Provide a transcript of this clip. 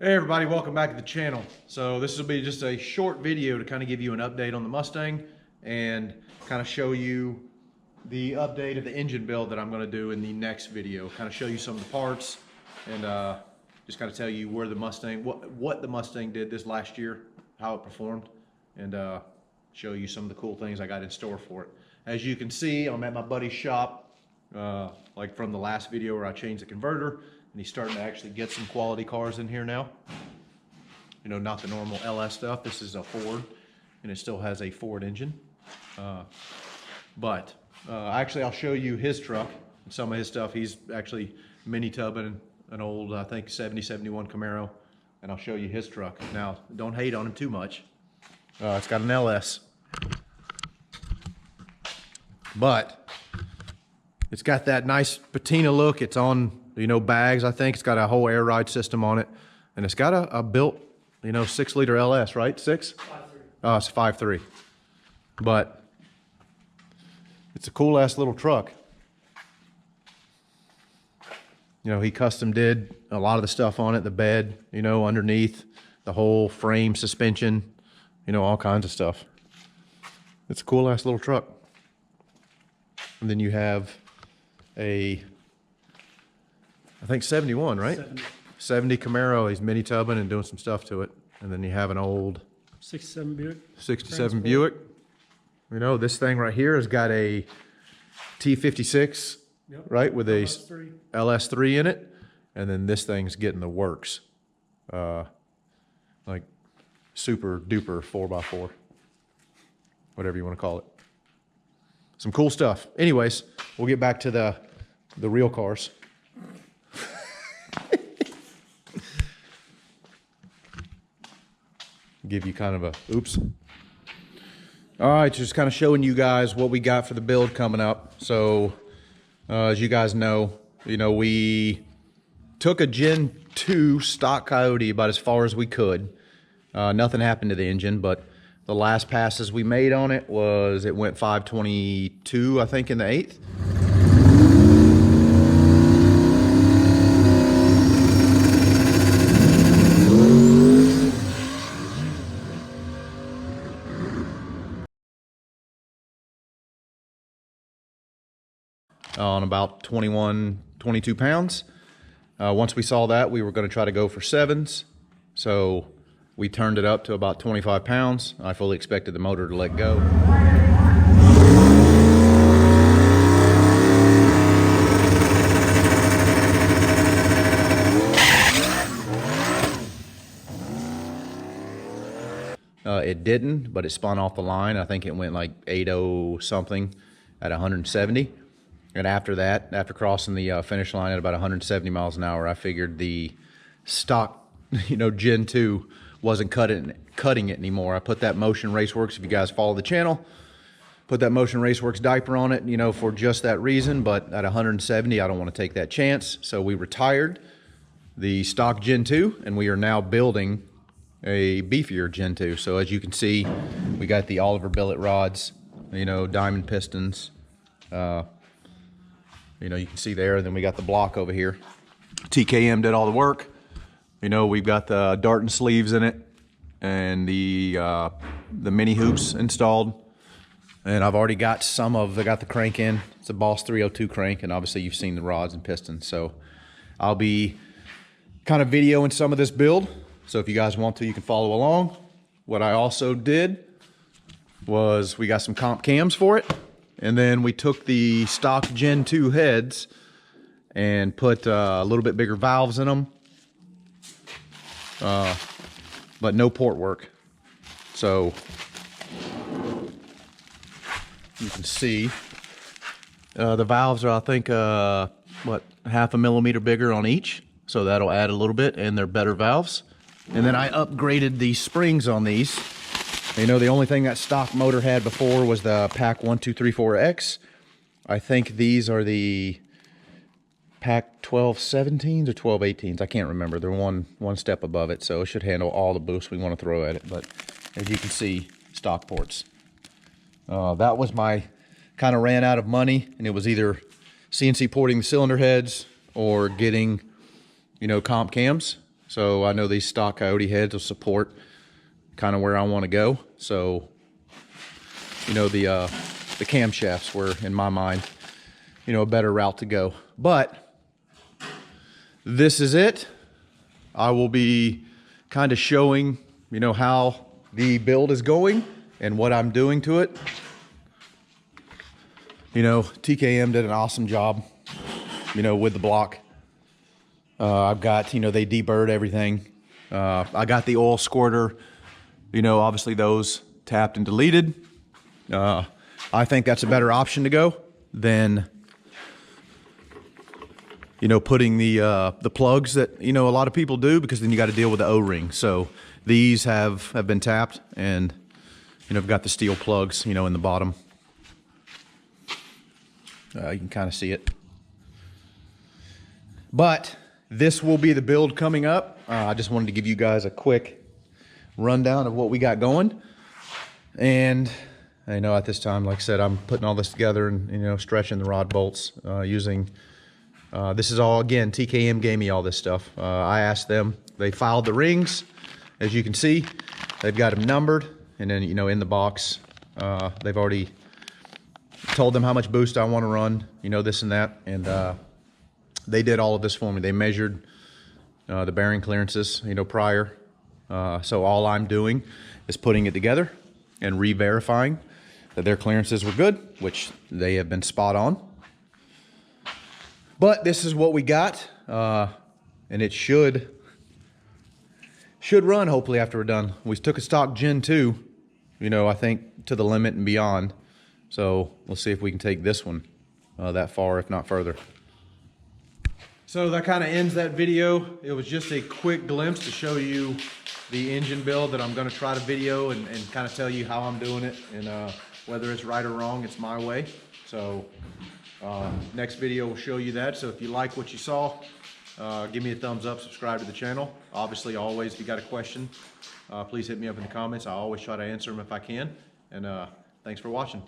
Hey everybody, welcome back to the channel. So this will be just a short video to kind of give you an update on the Mustang and kind of show you the update of the engine build that I'm going to do in the next video. Kind of show you some of the parts and just kind of tell you where the Mustang, what the Mustang did this last year, how it performed, and show you some of the cool things I got in store for it. As you can see, I'm at my buddy's shop, like from the last video where I changed the converter. And he's starting to actually get some quality cars in here now. You know, not the normal LS stuff. This is a Ford, and it still has a Ford engine. Actually, I'll show you his truck and some of his stuff. He's actually mini tubbing an old, I think, 71 Camaro, and I'll show you his truck. Now, don't hate on him too much. It's got an LS. But it's got that nice patina look. It's on, you know, bags, I think. It's got a whole air ride system on it. And it's got a built, you know, 6-liter LS, right? 6? 5.3. Oh, it's 5.3. But it's a cool ass little truck. You know, he custom did a lot of the stuff on it, the bed, you know, underneath, the whole frame, suspension, you know, all kinds of stuff. It's a cool ass little truck. And then you have a, I think 71, right? 70 Camaro. He's mini tubbing and doing some stuff to it. And then you have an old 67 Buick. 67 Buick. You know, this thing right here has got a T56, yep, right, with a LS3 in it. And then this thing's getting the works. Like super duper 4x4. Whatever you want to call it. Some cool stuff. Anyways, we'll get back to the real cars. Give you kind of a oops. All right, just kind of showing you guys what we got for the build coming up. So as you guys know, we took a Gen 2 stock Coyote about as far as we could. Nothing happened to the engine, but the last passes we made on it was, it went 522, I think, in the 8th. On about 21, 22 pounds. Once we saw that, we were going to try to go for 7s. So we turned it up to about 25 pounds. I fully expected the motor to let go. It didn't, but it spun off the line. I think it went like 80 something at 170. And after that, after crossing the finish line at about 170 miles an hour, I figured the stock, Gen 2 wasn't cutting it anymore. I put that Motion Raceworks, if you guys follow the channel, put that Motion Raceworks diaper on it, for just that reason. But at 170, I don't want to take that chance. So we retired the stock Gen 2, and we are now building a beefier Gen 2. So as you can see, we got the Oliver billet rods, diamond pistons. You can see there, and then we got the block over here. TKM did all the work. We've got the Darton sleeves in it and the mini hoops installed. And I've already got I got the crank in. It's a Boss 302 crank, and obviously you've seen the rods and pistons. So I'll be kind of videoing some of this build. So if you guys want to, you can follow along. What I also did was we got some comp cams for it. And then we took the stock Gen 2 heads and put a little bit bigger valves in them, but no port work. So you can see the valves are, I think, half a millimeter bigger on each. So that'll add a little bit, and they're better valves. And then I upgraded the springs on these. The only thing that stock motor had before was the Pack 1234X. I think these are the Pack 1217s or 1218s. I can't remember. They're one step above it, so it should handle all the boost we want to throw at it. But as you can see, stock ports. That was my kind of ran out of money, and it was either CNC porting the cylinder heads or getting, comp cams. So I know these stock Coyote heads will support kind of where I want to go. So, you know, the camshafts were, in my mind, you know, a better route to go. But this is it. I will be kind of showing, you know, how the build is going and what I'm doing to it. You know, TKM did an awesome job, you know, with the block. I've got, you know, they deburred everything. I got the oil squirter, you know, obviously those tapped and deleted. I think that's a better option to go than, you know, putting the plugs that, you know, a lot of people do, because then you got to deal with the O-ring. So these have been tapped, and, you know, I've got the steel plugs, you know, in the bottom. You can kind of see it. But this will be the build coming up. I just wanted to give you guys a quick rundown of what we got going. And I know at this time, like I said, I'm putting all this together and, you know, stretching the rod bolts using, this is all, again, TKM gave me all this stuff. I asked them, they filed the rings. As you can see, they've got them numbered. And then, you know, in the box, they've already told them how much boost I want to run, you know, this and that. And they did all of this for me. They measured the bearing clearances, you know, prior. So all I'm doing is putting it together and re-verifying that their clearances were good, which they have been spot on. But this is what we got, and it should run hopefully after we're done. We took a stock Gen 2, you know, I think to the limit and beyond. So we'll see if we can take this one that far, if not further. So that kind of ends that video. It was just a quick glimpse to show you the engine build that I'm going to try to video and kind of tell you how I'm doing it, and whether it's right or wrong, it's my way. So next video will show you that. So if you like what you saw, give me a thumbs up, subscribe to the channel. Obviously, always, if you got a question, please hit me up in the comments. I always try to answer them if I can. And thanks for watching.